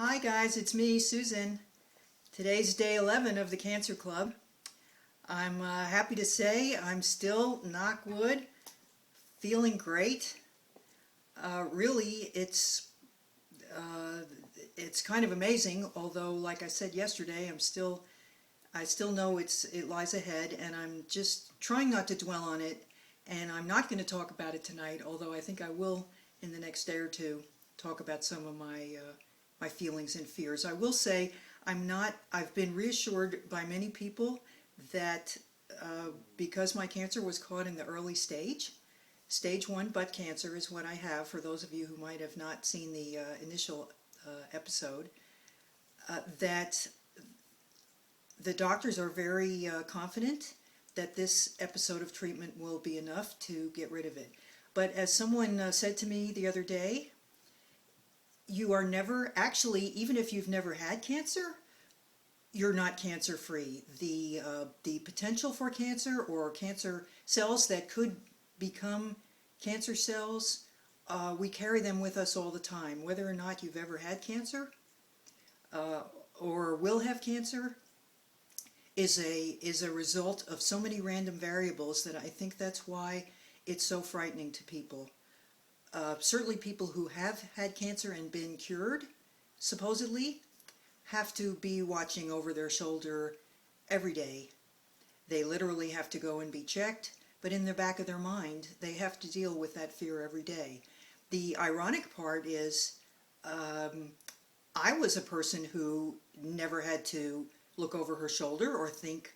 Hi guys, it's me, Susan. Today's day 11 of the Cancer Club. I'm happy to say I'm still, knock wood, feeling great. Really, it's kind of amazing. Although, like I said yesterday, I still know it lies ahead, and I'm just trying not to dwell on it. And I'm not going to talk about it tonight, although I think I will in the next day or two talk about some of my feelings and fears. I will say I've been reassured by many people that because my cancer was caught in the early stage 1 butt cancer is what I have, for those of you who might have not seen the initial episode, that the doctors are very confident that this episode of treatment will be enough to get rid of it. But as someone said to me the other day, you are never, actually, even if you've never had cancer, you're not cancer free. The potential for cancer, or cancer cells that could become cancer cells, we carry them with us all the time. Whether or not you've ever had cancer or will have cancer is a result of so many random variables that I think that's why it's so frightening to people. Certainly people who have had cancer and been cured, supposedly, have to be watching over their shoulder every day. They literally have to go and be checked, but in the back of their mind, they have to deal with that fear every day. The ironic part is, I was a person who never had to look over her shoulder or think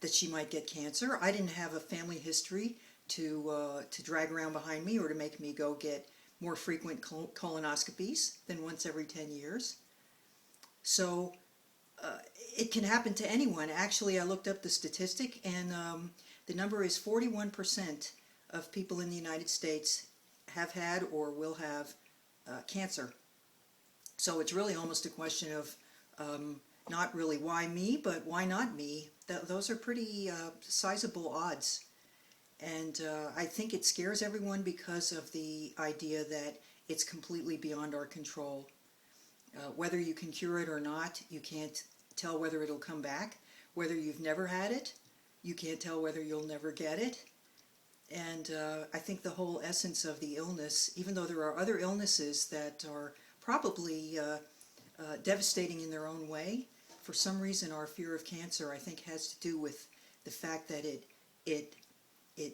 that she might get cancer. I didn't have a family history to drag around behind me or to make me go get more frequent colonoscopies than once every 10 years. So it can happen to anyone. Actually, I looked up the statistic, and the number is 41% of people in the United States have had or will have cancer. So it's really almost a question of not really why me, but why not me. Those are pretty sizable odds. And I think it scares everyone because of the idea that it's completely beyond our control. Whether you can cure it or not, you can't tell whether it'll come back. Whether you've never had it, you can't tell whether you'll never get it. And I think the whole essence of the illness, even though there are other illnesses that are probably devastating in their own way, for some reason our fear of cancer, I think, has to do with the fact that it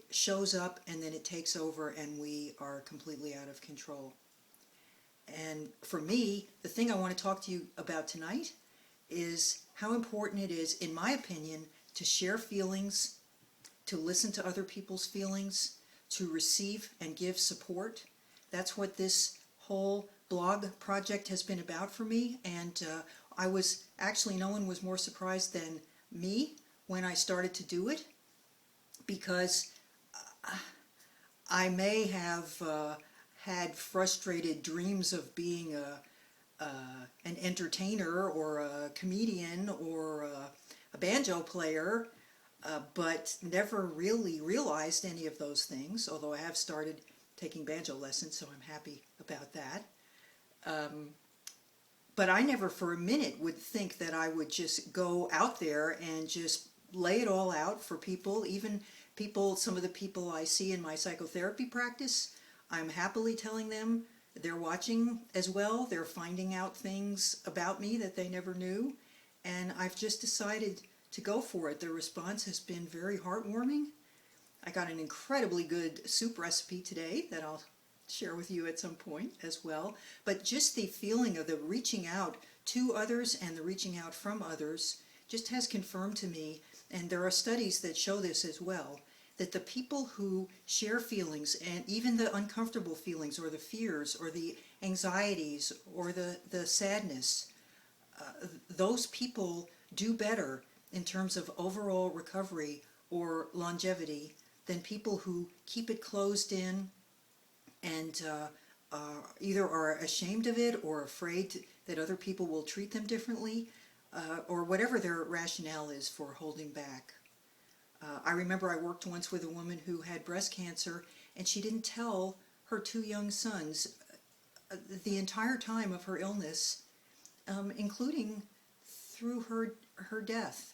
shows up and then it takes over and we are completely out of control. And for me, the thing I want to talk to you about tonight is how important it is, in my opinion, to share feelings, to listen to other people's feelings, to receive and give support. That's what this whole blog project has been about for me. And I was actually, no one was more surprised than me when I started to do it, because I may have had frustrated dreams of being an entertainer or a comedian or a banjo player, but never really realized any of those things, although I have started taking banjo lessons, so I'm happy about that. But I never for a minute would think that I would just go out there and just lay it all out for people, even people, some of the people I see in my psychotherapy practice. I'm happily telling them they're watching as well. They're finding out things about me that they never knew. And I've just decided to go for it. The response has been very heartwarming. I got an incredibly good soup recipe today that I'll share with you at some point as well. But just the feeling of the reaching out to others and the reaching out from others just has confirmed to me, and there are studies that show this as well, that the people who share feelings, and even the uncomfortable feelings or the fears or the anxieties or the sadness, those people do better in terms of overall recovery or longevity than people who keep it closed in and either are ashamed of it or afraid that other people will treat them differently, or whatever their rationale is for holding back. I remember I worked once with a woman who had breast cancer, and she didn't tell her 2 young sons the entire time of her illness including through her death.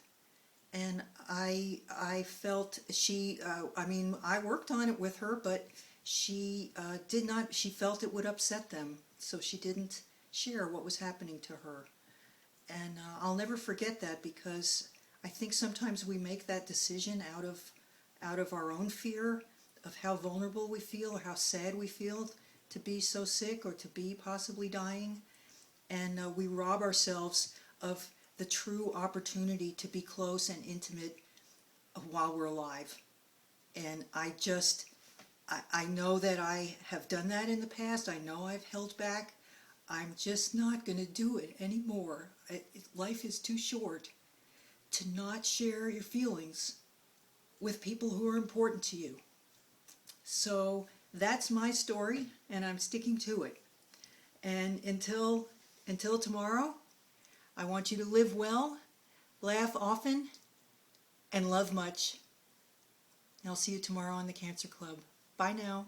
And I felt I mean, I worked on it with her, but she did not, she felt it would upset them, so she didn't share what was happening to her. And I'll never forget that, because I think sometimes we make that decision out of our own fear of how vulnerable we feel or how sad we feel to be so sick or to be possibly dying. And we rob ourselves of the true opportunity to be close and intimate while we're alive. And I know that I have done that in the past. I know I've held back. I'm just not going to do it anymore. Life is too short to not share your feelings with people who are important to you. So that's my story, and I'm sticking to it. And until tomorrow, I want you to live well, laugh often, and love much. I'll see you tomorrow on the Cancer Club. Bye now.